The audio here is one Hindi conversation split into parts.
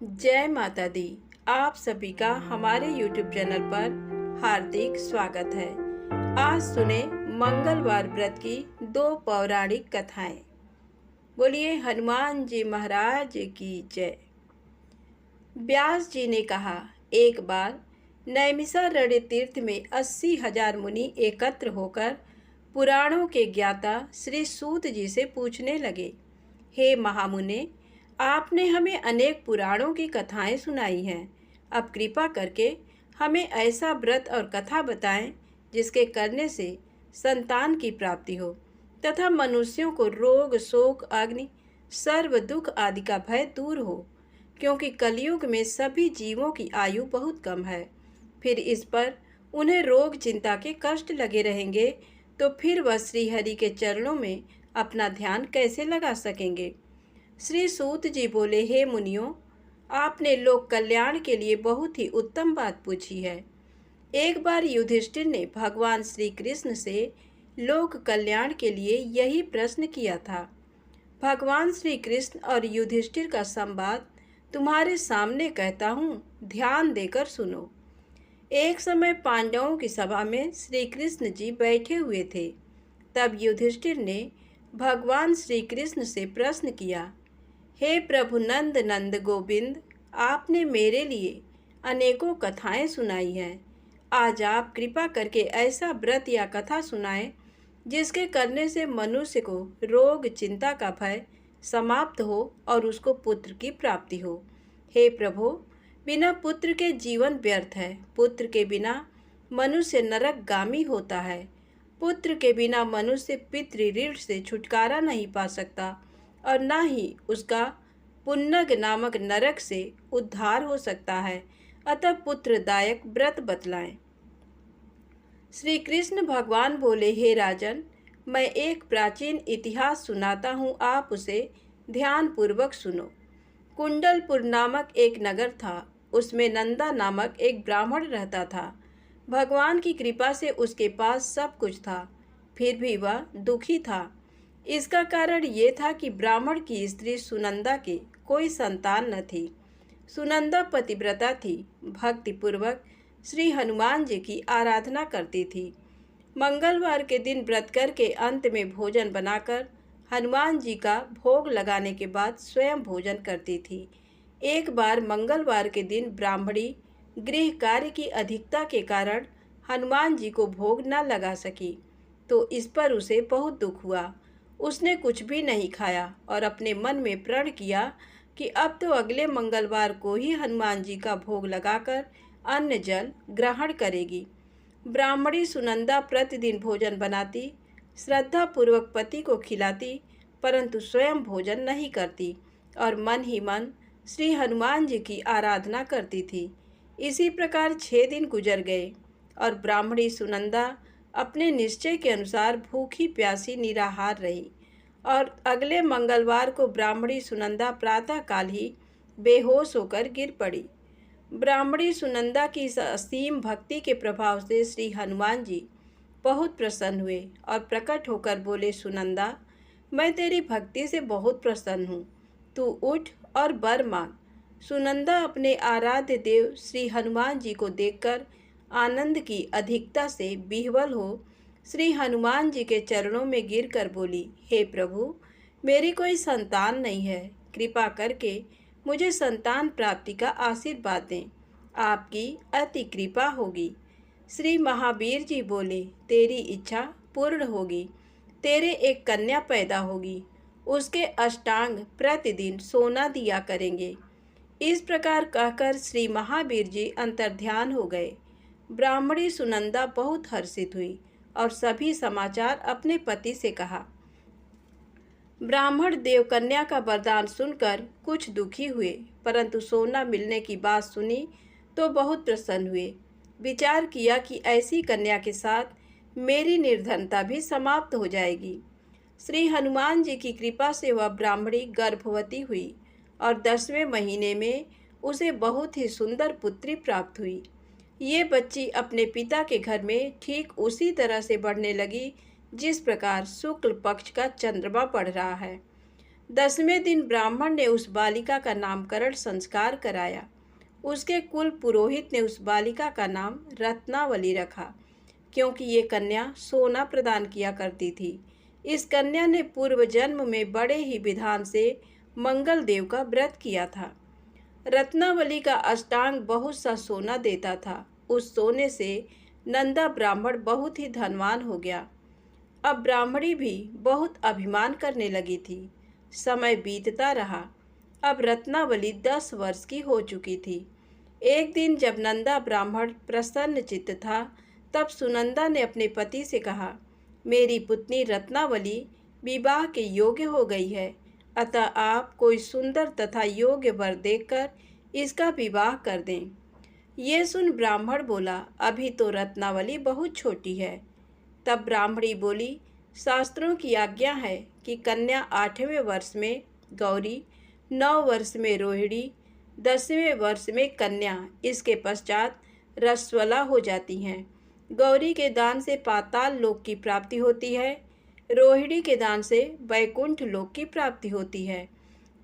जय माता दी। आप सभी का हमारे YouTube चैनल पर हार्दिक स्वागत है। आज सुने मंगलवार व्रत की दो पौराणिक कथाएं। बोलिए हनुमान जी महाराज की जय। व्यास जी ने कहा, एक बार नैमिषारण्य तीर्थ में 80,000 मुनि एकत्र होकर पुराणों के ज्ञाता श्री सूत जी से पूछने लगे, हे महामुने, आपने हमें अनेक पुराणों की कथाएं सुनाई हैं। अब कृपा करके हमें ऐसा व्रत और कथा बताएं जिसके करने से संतान की प्राप्ति हो तथा मनुष्यों को रोग शोक अग्नि सर्व दुख आदि का भय दूर हो, क्योंकि कलयुग में सभी जीवों की आयु बहुत कम है। फिर इस पर उन्हें रोग चिंता के कष्ट लगे रहेंगे तो फिर वह श्रीहरि के चरणों में अपना ध्यान कैसे लगा सकेंगे। श्री सूत जी बोले, हे मुनियों, आपने लोक कल्याण के लिए बहुत ही उत्तम बात पूछी है। एक बार युधिष्ठिर ने भगवान श्री कृष्ण से लोक कल्याण के लिए यही प्रश्न किया था। भगवान श्री कृष्ण और युधिष्ठिर का संवाद तुम्हारे सामने कहता हूँ, ध्यान देकर सुनो। एक समय पांडवों की सभा में श्री कृष्ण जी बैठे हुए थे। तब युधिष्ठिर ने भगवान श्री कृष्ण से प्रश्न किया, हे प्रभु नंद नंद गोविंद, आपने मेरे लिए अनेकों कथाएं सुनाई हैं। आज आप कृपा करके ऐसा व्रत या कथा सुनाएं जिसके करने से मनुष्य को रोग चिंता का भय समाप्त हो और उसको पुत्र की प्राप्ति हो। हे प्रभु, बिना पुत्र के जीवन व्यर्थ है। पुत्र के बिना मनुष्य नरकगामी होता है। पुत्र के बिना मनुष्य पितृ ऋण से छुटकारा नहीं पा सकता और न ही उसका पुन्नग नामक नरक से उद्धार हो सकता है। अतः पुत्रदायक व्रत बतलाएं। श्री कृष्ण भगवान बोले, हे राजन, मैं एक प्राचीन इतिहास सुनाता हूँ, आप उसे ध्यान पूर्वक सुनो। कुंडलपुर नामक एक नगर था। उसमें नंदा नामक एक ब्राह्मण रहता था। भगवान की कृपा से उसके पास सब कुछ था, फिर भी वह दुखी था। इसका कारण ये था कि ब्राह्मण की स्त्री सुनंदा की कोई संतान न थी। सुनंदा पतिव्रता थी, भक्तिपूर्वक श्री हनुमान जी की आराधना करती थी। मंगलवार के दिन व्रत करके अंत में भोजन बनाकर हनुमान जी का भोग लगाने के बाद स्वयं भोजन करती थी। एक बार मंगलवार के दिन ब्राह्मणी गृह कार्य की अधिकता के कारण हनुमान जी को भोग न लगा सकी, तो इस पर उसे बहुत दुख हुआ। उसने कुछ भी नहीं खाया और अपने मन में प्रण किया कि अब तो अगले मंगलवार को ही हनुमान जी का भोग लगाकर अन्न जल ग्रहण करेगी। ब्राह्मणी सुनंदा प्रतिदिन भोजन बनाती, श्रद्धा पूर्वक पति को खिलाती, परंतु स्वयं भोजन नहीं करती और मन ही मन श्री हनुमान जी की आराधना करती थी। इसी प्रकार 6 दिन गुजर गए और ब्राह्मणी सुनंदा अपने निश्चय के अनुसार भूखी प्यासी निराहार रही और अगले मंगलवार को ब्राह्मणी सुनंदा प्रातःकाल ही बेहोश होकर गिर पड़ी। ब्राह्मणी सुनंदा की इस असीम भक्ति के प्रभाव से श्री हनुमान जी बहुत प्रसन्न हुए और प्रकट होकर बोले, सुनंदा, मैं तेरी भक्ति से बहुत प्रसन्न हूँ, तू उठ और वर मांग। सुनंदा अपने आराध्य देव श्री हनुमान जी को देखकर आनंद की अधिकता से विह्वल हो श्री हनुमान जी के चरणों में गिरकर बोली, हे प्रभु, मेरी कोई संतान नहीं है, कृपा करके मुझे संतान प्राप्ति का आशीर्वाद दें, आपकी अति कृपा होगी। श्री महावीर जी बोले, तेरी इच्छा पूर्ण होगी, तेरे एक कन्या पैदा होगी, उसके अष्टांग प्रतिदिन सोना दिया करेंगे। इस प्रकार कहकर श्री महावीर जी अंतर्ध्यान हो गए। ब्राह्मणी सुनंदा बहुत हर्षित हुई और सभी समाचार अपने पति से कहा। ब्राह्मण देव कन्या का वरदान सुनकर कुछ दुखी हुए, परंतु सोना मिलने की बात सुनी तो बहुत प्रसन्न हुए। विचार किया कि ऐसी कन्या के साथ मेरी निर्धनता भी समाप्त हो जाएगी। श्री हनुमान जी की कृपा से वह ब्राह्मणी गर्भवती हुई और 10वें महीने में उसे बहुत ही सुंदर पुत्री प्राप्त हुई। ये बच्ची अपने पिता के घर में ठीक उसी तरह से बढ़ने लगी जिस प्रकार शुक्ल पक्ष का चंद्रमा बढ़ रहा है। 10वें दिन ब्राह्मण ने उस बालिका का नामकरण संस्कार कराया। उसके कुल पुरोहित ने उस बालिका का नाम रत्नावली रखा, क्योंकि ये कन्या सोना प्रदान किया करती थी। इस कन्या ने पूर्व जन्म में बड़े ही विधान से मंगल देव का व्रत किया था। रत्नावली का अष्टांग बहुत सा सोना देता था। उस सोने से नंदा ब्राह्मण बहुत ही धनवान हो गया। अब ब्राह्मणी भी बहुत अभिमान करने लगी थी। समय बीतता रहा। अब रत्नावली 10 वर्ष की हो चुकी थी। एक दिन जब नंदा ब्राह्मण प्रसन्न चित्त था, तब सुनंदा ने अपने पति से कहा, मेरी पुत्री रत्नावली विवाह के योग्य हो गई है, अतः आप कोई सुंदर तथा योग्य वर देखकर इसका विवाह कर दें। ये सुन ब्राह्मण बोला, अभी तो रत्नावली बहुत छोटी है। तब ब्राह्मणी बोली, शास्त्रों की आज्ञा है कि कन्या 8वें वर्ष में गौरी, 9 वर्ष में रोहिणी, 10वें वर्ष में कन्या, इसके पश्चात रसवला हो जाती हैं। गौरी के दान से पाताल लोक की प्राप्ति होती है, रोहिणी के दान से वैकुंठ लोक की प्राप्ति होती है,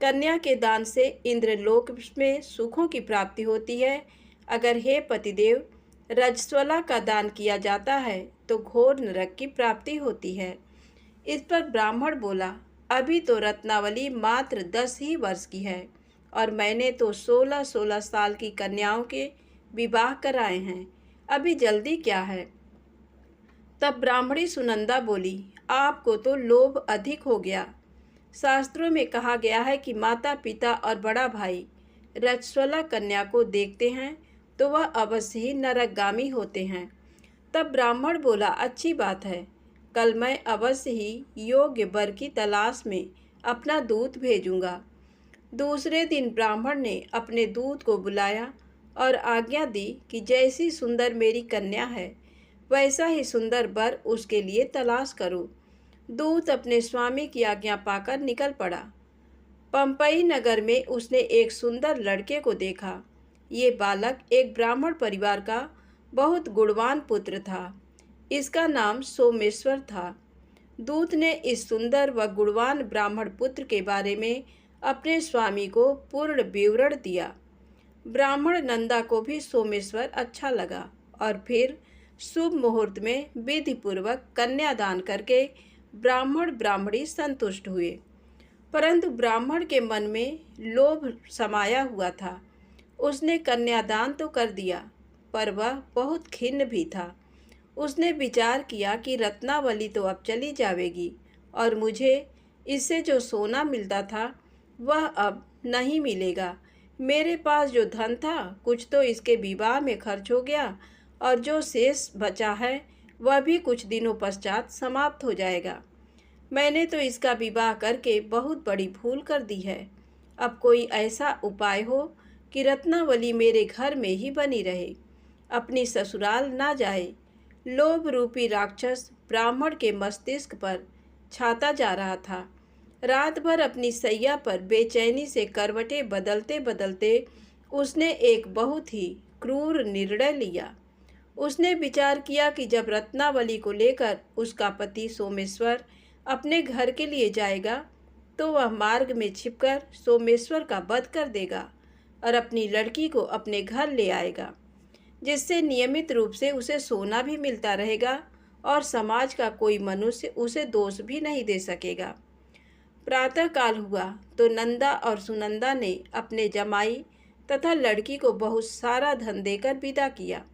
कन्या के दान से इंद्रलोक में सुखों की प्राप्ति होती है। अगर हे पतिदेव, रजस्वला का दान किया जाता है तो घोर नरक की प्राप्ति होती है। इस पर ब्राह्मण बोला, अभी तो रत्नावली मात्र 10 ही वर्ष की है और मैंने तो 16-16 साल की कन्याओं के विवाह कराए हैं, अभी जल्दी क्या है। तब ब्राह्मणी सुनंदा बोली, आपको तो लोभ अधिक हो गया। शास्त्रों में कहा गया है कि माता पिता और बड़ा भाई रजस्वला कन्या को देखते हैं तो वह अवश्य ही नरकगामी होते हैं। तब ब्राह्मण बोला, अच्छी बात है, कल मैं अवश्य ही योग्य वर की तलाश में अपना दूत भेजूंगा। दूसरे दिन ब्राह्मण ने अपने दूत को बुलाया और आज्ञा दी कि जैसी सुंदर मेरी कन्या है, वैसा ही सुंदर वर उसके लिए तलाश करो। दूत अपने स्वामी की आज्ञा पाकर निकल पड़ा। पंपई नगर में उसने एक सुंदर लड़के को देखा। ये बालक एक ब्राह्मण परिवार का बहुत गुणवान पुत्र था। इसका नाम सोमेश्वर था। दूत ने इस सुंदर व गुणवान ब्राह्मण पुत्र के बारे में अपने स्वामी को पूर्ण विवरण दिया। ब्राह्मण नंदा को भी सोमेश्वर अच्छा लगा और फिर शुभ मुहूर्त में विधि पूर्वक कन्यादान करके ब्राह्मण ब्राह्मणी संतुष्ट हुए। परंतु ब्राह्मण के मन में लोभ समाया हुआ था। उसने कन्यादान तो कर दिया, पर वह बहुत खिन्न भी था। उसने विचार किया कि रत्नावली तो अब चली जाएगी और मुझे इससे जो सोना मिलता था वह अब नहीं मिलेगा। मेरे पास जो धन था कुछ तो इसके विवाह में खर्च हो गया और जो शेष बचा है वह भी कुछ दिनों पश्चात समाप्त हो जाएगा। मैंने तो इसका विवाह करके बहुत बड़ी भूल कर दी है। अब कोई ऐसा उपाय हो कि रत्नावली मेरे घर में ही बनी रहे, अपनी ससुराल ना जाए। लोभ रूपी राक्षस ब्राह्मण के मस्तिष्क पर छाता जा रहा था। रात भर अपनी सैया पर बेचैनी से करवटें बदलते बदलते उसने एक बहुत ही क्रूर निर्णय लिया। उसने विचार किया कि जब रत्नावली को लेकर उसका पति सोमेश्वर अपने घर के लिए जाएगा तो वह मार्ग में छिपकर सोमेश्वर का वध कर देगा और अपनी लड़की को अपने घर ले आएगा, जिससे नियमित रूप से उसे सोना भी मिलता रहेगा और समाज का कोई मनुष्य उसे दोष भी नहीं दे सकेगा। प्रातःकाल हुआ तो नंदा और सुनंदा ने अपने जमाई तथा लड़की को बहुत सारा धन देकर विदा किया।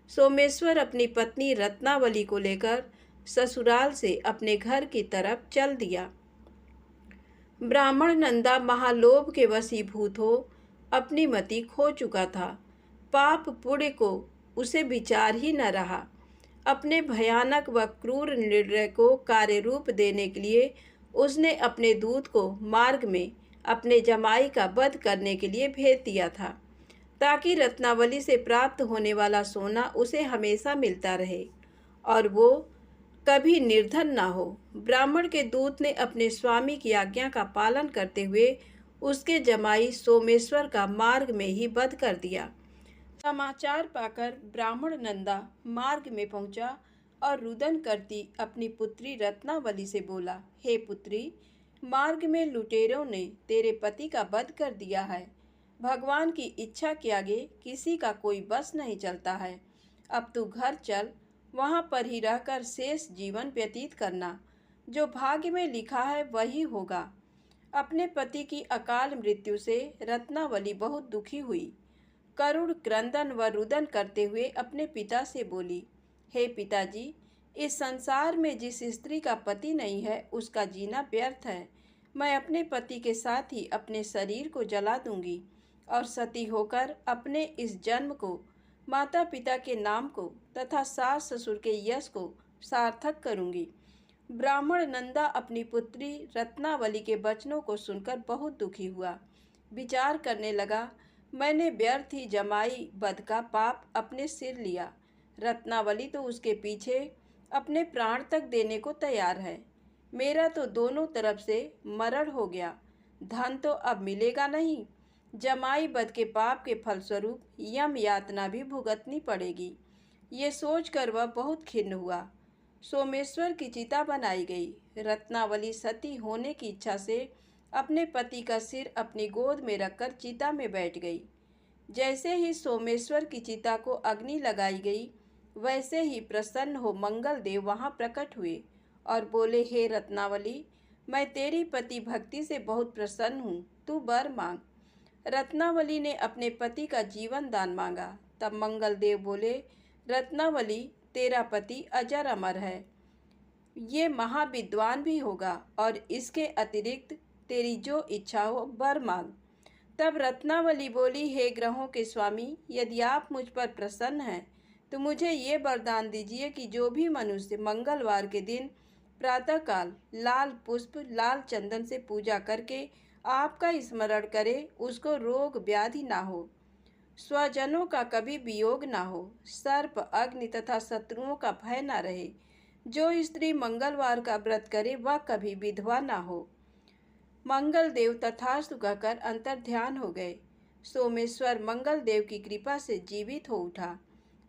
सोमेश्वर अपनी पत्नी रत्नावली को लेकर ससुराल से अपने घर की तरफ चल दिया। ब्राह्मण नंदा महालोभ के वशीभूत हो अपनी मति खो चुका था। पाप पुण्य को उसे विचार ही न रहा। अपने भयानक व क्रूर निर्णय को कार्य रूप देने के लिए उसने अपने दूत को मार्ग में अपने जमाई का वध करने के लिए भेज दिया था, ताकि रत्नावली से प्राप्त होने वाला सोना उसे हमेशा मिलता रहे और वो कभी निर्धन ना हो। ब्राह्मण के दूत ने अपने स्वामी की आज्ञा का पालन करते हुए उसके जमाई सोमेश्वर का मार्ग में ही वध कर दिया। समाचार पाकर ब्राह्मण नंदा मार्ग में पहुंचा और रुदन करती अपनी पुत्री रत्नावली से बोला, हे पुत्री, मार्ग में लुटेरों ने तेरे पति का वध कर दिया है। भगवान की इच्छा के आगे किसी का कोई बस नहीं चलता है। अब तू घर चल, वहाँ पर ही रहकर शेष जीवन व्यतीत करना। जो भाग्य में लिखा है वही होगा। अपने पति की अकाल मृत्यु से रत्नावली बहुत दुखी हुई। करुण क्रंदन व रुदन करते हुए अपने पिता से बोली, हे पिताजी, इस संसार में जिस स्त्री का पति नहीं है उसका जीना व्यर्थ है। मैं अपने पति के साथ ही अपने शरीर को जला दूंगी और सती होकर अपने इस जन्म को, माता पिता के नाम को तथा सास ससुर के यश को सार्थक करूंगी। ब्राह्मण नंदा अपनी पुत्री रत्नावली के वचनों को सुनकर बहुत दुखी हुआ। विचार करने लगा, मैंने व्यर्थ ही जमाई वध का पाप अपने सिर लिया। रत्नावली तो उसके पीछे अपने प्राण तक देने को तैयार है। मेरा तो दोनों तरफ से मरण हो गया। धन तो अब मिलेगा नहीं। जमाई वध के पाप के फलस्वरूप यम यातना भी भुगतनी पड़ेगी। ये सोचकर वह बहुत खिन्न हुआ। सोमेश्वर की चिता बनाई गई। रत्नावली सती होने की इच्छा से अपने पति का सिर अपनी गोद में रखकर चिता में बैठ गई। जैसे ही सोमेश्वर की चिता को अग्नि लगाई गई, वैसे ही प्रसन्न हो मंगल देव वहाँ प्रकट हुए और बोले, हे रत्नावली, मैं तेरी पति भक्ति से बहुत प्रसन्न हूँ, तू वर मांग। रत्नावली ने अपने पति का जीवन दान मांगा। तब मंगल देव बोले, रत्नावली, तेरा पति अजर अमर है, ये महाविद्वान भी होगा और इसके अतिरिक्त तेरी जो इच्छा हो वर मांग। तब रत्नावली बोली, हे ग्रहों के स्वामी, यदि आप मुझ पर प्रसन्न हैं तो मुझे ये वरदान दीजिए कि जो भी मनुष्य मंगलवार के दिन प्रातःकाल लाल पुष्प लाल चंदन से पूजा करके आपका स्मरण करे, उसको रोग व्याधि ना हो, स्वजनों का कभी वियोग ना हो, सर्प अग्नि तथा शत्रुओं का भय ना रहे। जो स्त्री मंगलवार का व्रत करे वह कभी विधवा ना हो। मंगल देव तथास्तु कहकर अंतर ध्यान हो गए। सोमेश्वर मंगल देव की कृपा से जीवित हो उठा।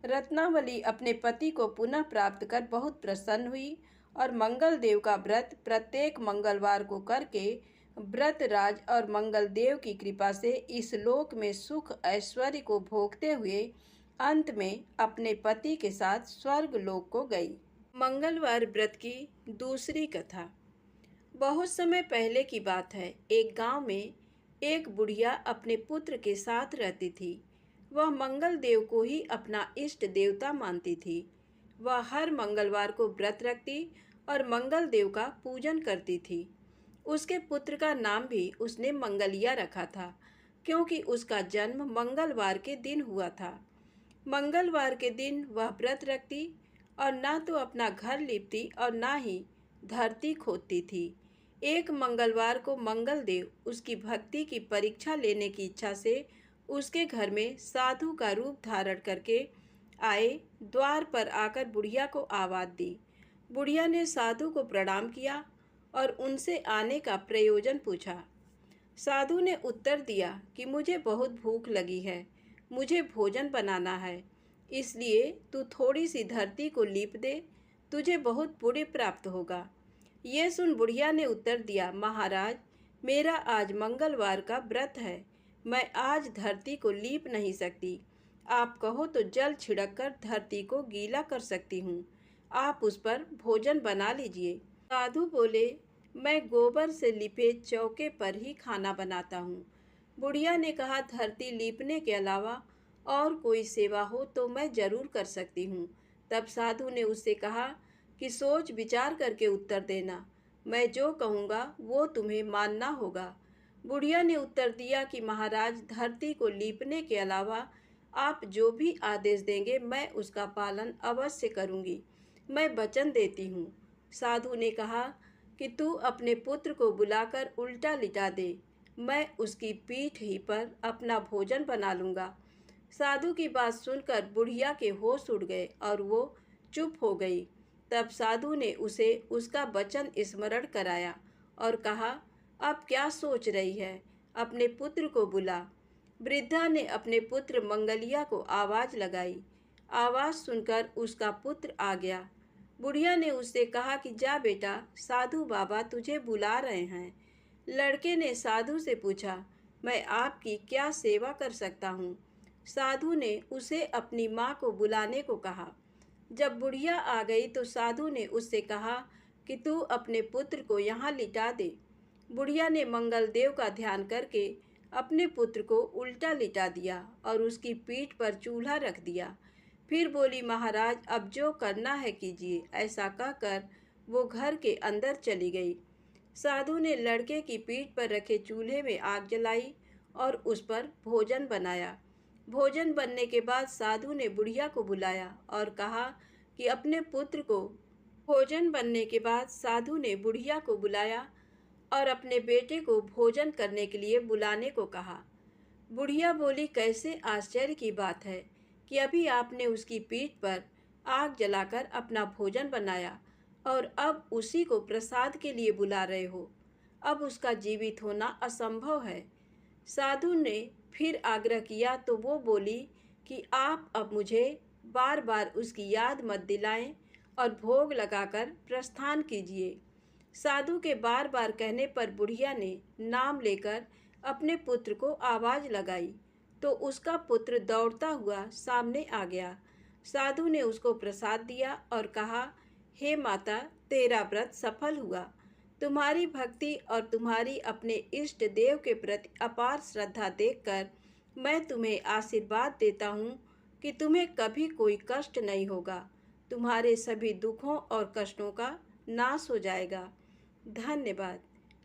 रत्नावली अपने पति को पुनः प्राप्त कर बहुत प्रसन्न हुई और मंगल देव का व्रत प्रत्येक मंगलवार को करके व्रतराज और मंगल देव की कृपा से इस लोक में सुख ऐश्वर्य को भोगते हुए अंत में अपने पति के साथ स्वर्ग लोक को गई। मंगलवार व्रत की दूसरी कथा। बहुत समय पहले की बात है। एक गांव में एक बुढ़िया अपने पुत्र के साथ रहती थी। वह मंगल देव को ही अपना इष्ट देवता मानती थी। वह हर मंगलवार को व्रत रखती और मंगल देव का पूजन करती थी। उसके पुत्र का नाम भी उसने मंगलिया रखा था, क्योंकि उसका जन्म मंगलवार के दिन हुआ था। मंगलवार के दिन वह व्रत रखती और ना तो अपना घर लिपती और ना ही धरती खोदती थी। एक मंगलवार को मंगल देव उसकी भक्ति की परीक्षा लेने की इच्छा से उसके घर में साधु का रूप धारण करके आए। द्वार पर आकर बुढ़िया को आवाज़ दी। बुढ़िया ने साधु को प्रणाम किया और उनसे आने का प्रयोजन पूछा। साधु ने उत्तर दिया कि मुझे बहुत भूख लगी है, मुझे भोजन बनाना है, इसलिए तू थोड़ी सी धरती को लीप दे, तुझे बहुत पुण्य प्राप्त होगा। ये सुन बुढ़िया ने उत्तर दिया, महाराज, मेरा आज मंगलवार का व्रत है, मैं आज धरती को लीप नहीं सकती। आप कहो तो जल छिड़क कर धरती को गीला कर सकती हूँ, आप उस पर भोजन बना लीजिए। साधु बोले, मैं गोबर से लिपे चौके पर ही खाना बनाता हूँ। बुढ़िया ने कहा, धरती लीपने के अलावा और कोई सेवा हो तो मैं जरूर कर सकती हूँ। तब साधु ने उससे कहा कि सोच विचार करके उत्तर देना, मैं जो कहूँगा वो तुम्हें मानना होगा। बुढ़िया ने उत्तर दिया कि महाराज, धरती को लीपने के अलावा आप जो भी आदेश देंगे मैं उसका पालन अवश्य करूँगी, मैं वचन देती हूँ। साधु ने कहा कि तू अपने पुत्र को बुलाकर उल्टा लिटा दे, मैं उसकी पीठ ही पर अपना भोजन बना लूँगा। साधु की बात सुनकर बुढ़िया के होश उड़ गए और वो चुप हो गई। तब साधु ने उसे उसका वचन स्मरण कराया और कहा, अब क्या सोच रही है, अपने पुत्र को बुला। वृद्धा ने अपने पुत्र मंगलिया को आवाज़ लगाई। आवाज़ सुनकर उसका पुत्र आ गया। बुढ़िया ने उससे कहा कि जा बेटा, साधु बाबा तुझे बुला रहे हैं। लड़के ने साधु से पूछा, मैं आपकी क्या सेवा कर सकता हूँ? साधु ने उसे अपनी माँ को बुलाने को कहा। जब बुढ़िया आ गई तो साधु ने उससे कहा कि तू अपने पुत्र को यहाँ लिटा दे। बुढ़िया ने मंगल देव का ध्यान करके अपने पुत्र को उल्टा लिटा दिया और उसकी पीठ पर चूल्हा रख दिया। फिर बोली, महाराज अब जो करना है कीजिए। ऐसा कहकर वो घर के अंदर चली गई। साधु ने लड़के की पीठ पर रखे चूल्हे में आग जलाई और उस पर भोजन बनाया। भोजन बनने के बाद साधु ने बुढ़िया को बुलाया और कहा कि अपने पुत्र को भोजन बनने के बाद साधु ने बुढ़िया को बुलाया और अपने बेटे को भोजन करने के लिए बुलाने को कहा। बुढ़िया बोली, कैसे आश्चर्य की बात है कि अभी आपने उसकी पीठ पर आग जलाकर अपना भोजन बनाया और अब उसी को प्रसाद के लिए बुला रहे हो। अब उसका जीवित होना असंभव है। साधु ने फिर आग्रह किया तो वो बोली कि आप अब मुझे बार बार उसकी याद मत दिलाएं और भोग लगाकर प्रस्थान कीजिए। साधु के बार बार कहने पर बुढ़िया ने नाम लेकर अपने पुत्र को आवाज़ लगाई तो उसका पुत्र दौड़ता हुआ सामने आ गया। साधु ने उसको प्रसाद दिया और कहा, हे माता, तेरा व्रत सफल हुआ। तुम्हारी भक्ति और तुम्हारी अपने इष्ट देव के प्रति अपार श्रद्धा देखकर मैं तुम्हें आशीर्वाद देता हूँ कि तुम्हें कभी कोई कष्ट नहीं होगा। तुम्हारे सभी दुखों और कष्टों का नाश हो जाएगा। धन्यवाद।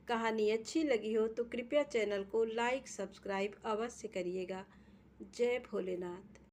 कहानी अच्छी लगी हो तो कृपया चैनल को लाइक सब्सक्राइब अवश्य करिएगा। जय भोलेनाथ।